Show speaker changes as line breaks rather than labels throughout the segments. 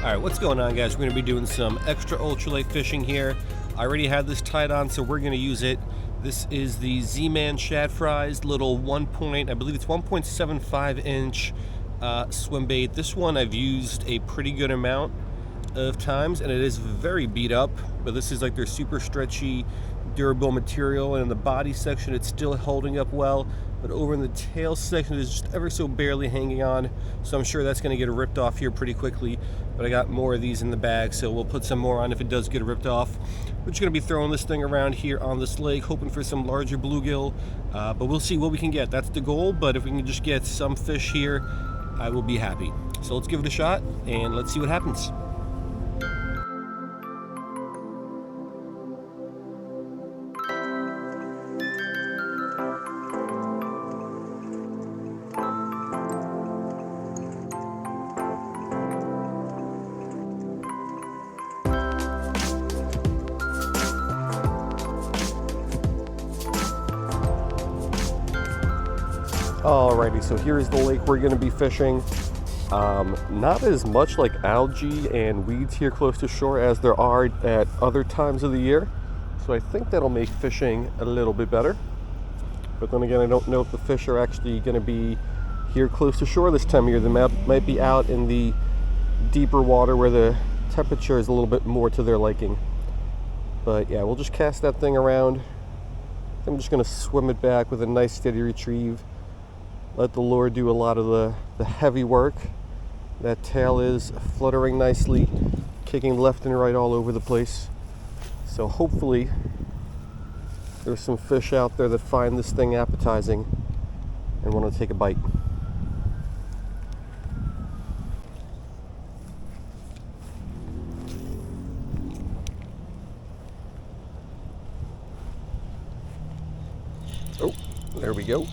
Alright, what's going on, guys? We're going to be doing some extra ultralight fishing here. I already had this tied on, so we're going to use it. This is the Z-Man Shad Fries, little I believe it's 1.75 inch swim bait. This one I've used a pretty good amount of times, and it is very beat up, but this is like their super stretchy, durable material, and in the body section it's still holding up well, but over in the tail section it is just ever so barely hanging on, so I'm sure that's going to get ripped off here pretty quickly. But I got more of these in the bag, so we'll put some more on if it does get ripped off. We're just going to be throwing this thing around here on this lake, hoping for some larger bluegill, but we'll see what we can get. That's the goal, but if we can just get some fish here, I will be happy. So let's give it a shot and let's see what happens. Alrighty, so here's the lake we're going to be fishing. Not as much like algae and weeds here close to shore as there are at other times of the year, so I think that'll make fishing a little bit better. But then again, I don't know if the fish are actually going to be here close to shore this time of year. They might be out in the deeper water where the temperature is a little bit more to their liking. But yeah, we'll just cast that thing around. I'm just going to swim it back with a nice steady retrieve. Let the lure do a lot of the heavy work. That tail is fluttering nicely, kicking left and right all over the place. So hopefully there's some fish out there that find this thing appetizing and want to take a bite. Oh, there we go.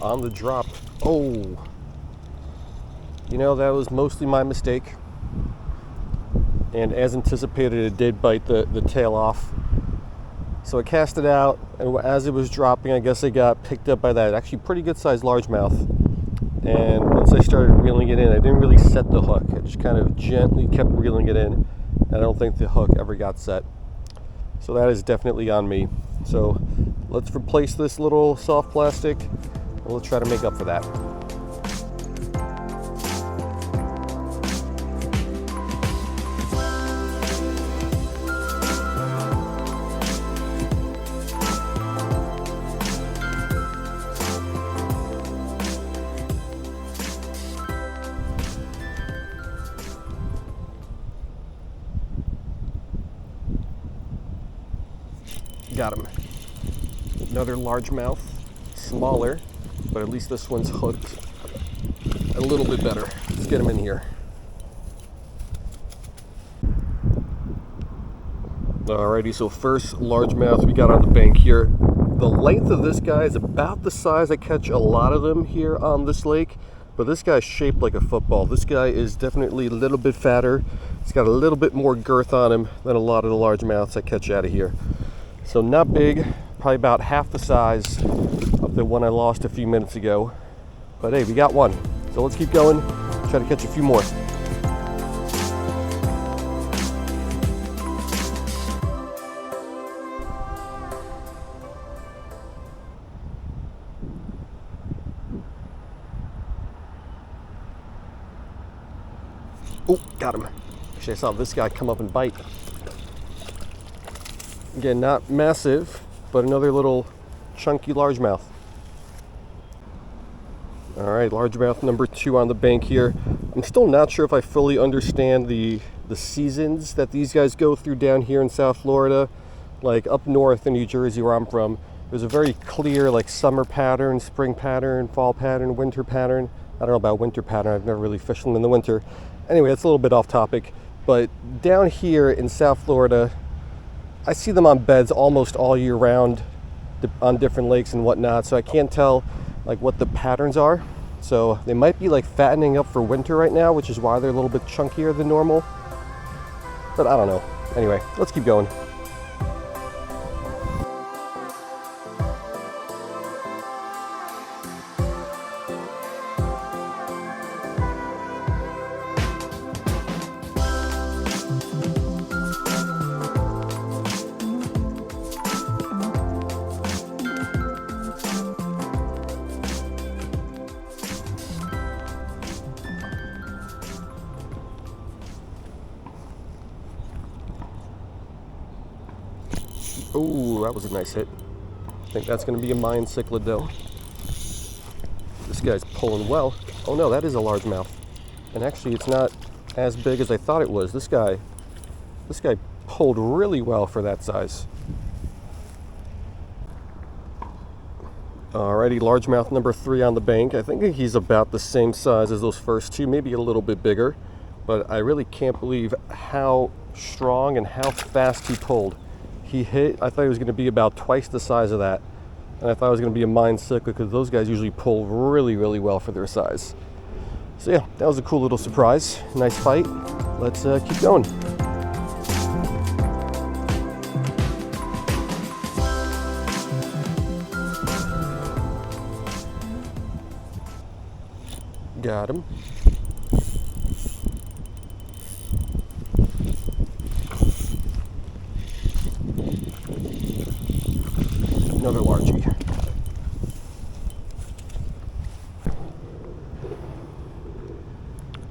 On the drop. Oh, you know, that was mostly my mistake, and as anticipated it did bite the tail off. So I cast it out, and as it was dropping, I guess it got picked up by that actually pretty good sized largemouth. And once I started reeling it in, I didn't really set the hook. I just kind of gently kept reeling it in, and I don't think the hook ever got set. So that is definitely on me. So let's replace this little soft plastic. We'll try to make up for that. Got him. Another largemouth, smaller, but at least this one's hooked a little bit better. Let's get him in here. Alrighty, so first largemouth we got on the bank here. The length of this guy is about the size I catch a lot of them here on this lake, but this guy's shaped like a football. This guy is definitely a little bit fatter. He's got a little bit more girth on him than a lot of the largemouths I catch out of here. So not big, probably about half the size of the one I lost a few minutes ago. But hey, we got one. So let's keep going, try to catch a few more. Oh, got him. Actually, I saw this guy come up and bite. Again, not massive, but another little chunky largemouth. All right, largemouth number 2 on the bank here. I'm still not sure if I fully understand the seasons that these guys go through down here in South Florida. Like up north in New Jersey where I'm from, there's a very clear like summer pattern, spring pattern, fall pattern, winter pattern. I don't know about winter pattern, I've never really fished them in the winter. Anyway, that's a little bit off topic. But down here in South Florida, I see them on beds almost all year round on different lakes and whatnot, so I can't tell like what the patterns are. So they might be like fattening up for winter right now, which is why they're a little bit chunkier than normal. But I don't know. Anyway, let's keep going. Oh, that was a nice hit. I think that's going to be a Mayan cichlid though. This guy's pulling well. Oh no, that is a largemouth. And actually it's not as big as I thought it was. This guy pulled really well for that size. Alrighty, largemouth number 3 on the bank. I think he's about the same size as those first two, maybe a little bit bigger. But I really can't believe how strong and how fast he pulled. He hit, I thought he was going to be about twice the size of that. And I thought it was going to be a Mayan cichlid because those guys usually pull really, really well for their size. So yeah, that was a cool little surprise. Nice fight. Let's keep going. Got him. Another largie.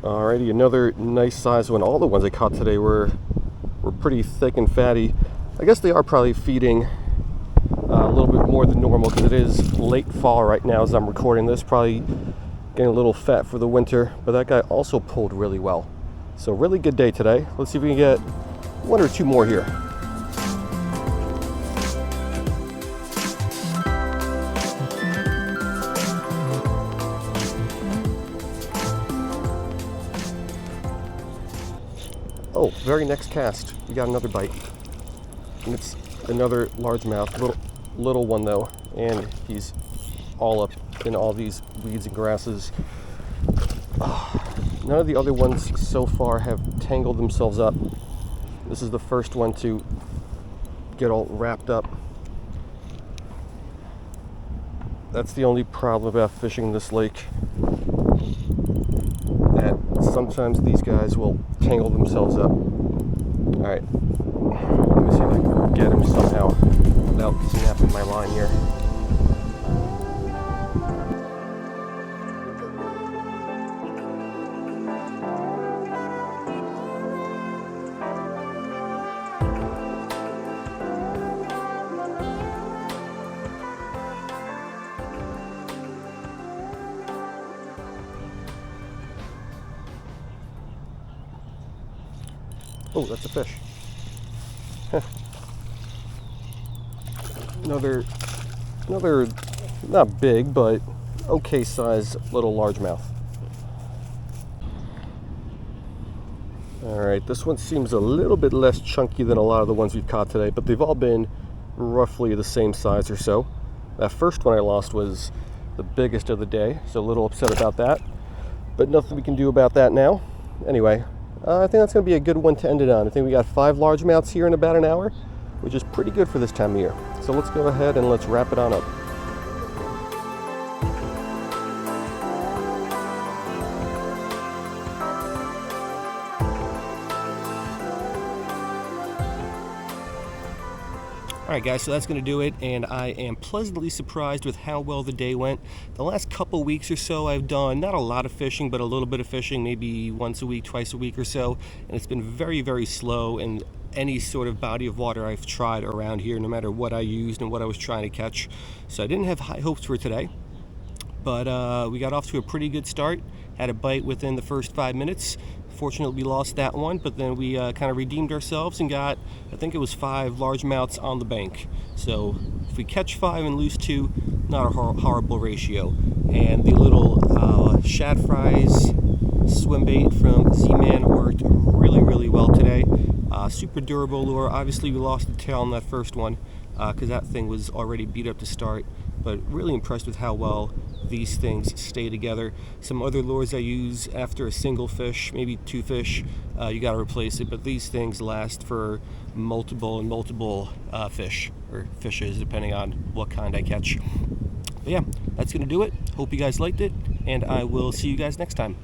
Alrighty, another nice size one. All the ones I caught today were pretty thick and fatty. I guess they are probably feeding a little bit more than normal because it is late fall right now as I'm recording this. Probably getting a little fat for the winter, but that guy also pulled really well. So really good day today. Let's see if we can get 1 or 2 more here. Oh, very next cast, we got another bite. And it's another largemouth, little one though, and he's all up in all these weeds and grasses. None of the other ones so far have tangled themselves up. This is the first one to get all wrapped up. That's the only problem about fishing this lake. That sometimes these guys will tangle themselves up. Alright, let me see if I can get him somehow without snapping my line here. Oh, that's a fish. Another not big, but okay size little largemouth. All right, this one seems a little bit less chunky than a lot of the ones we've caught today, but they've all been roughly the same size or so. That first one I lost was the biggest of the day, so a little upset about that, but nothing we can do about that now. Anyway, I think that's going to be a good one to end it on. I think we got 5 largemouths here in about an hour, which is pretty good for this time of year. So let's go ahead and let's wrap it on up. Alright guys, so that's going to do it, and I am pleasantly surprised with how well the day went. The last couple weeks or so I've done not a lot of fishing, but a little bit of fishing, maybe once a week, twice a week or so, and it's been very, very slow in any sort of body of water I've tried around here, no matter what I used and what I was trying to catch. So I didn't have high hopes for today, but we got off to a pretty good start. Had a bite within the first 5 minutes. Fortunately, we lost that one, but then we kind of redeemed ourselves and got, I think it was 5 largemouths on the bank. So if we catch 5 and lose 2, not a horrible ratio. And the little shad fries swim bait from Z-Man worked really, really well today. Super durable lure. Obviously, we lost the tail on that first one because that thing was already beat up to start. But really impressed with how well these things stay together. Some other lures I use after a single fish, maybe 2 fish, you got to replace it. But these things last for multiple fish, or fishes, depending on what kind I catch. But yeah, that's going to do it. Hope you guys liked it, and I will see you guys next time.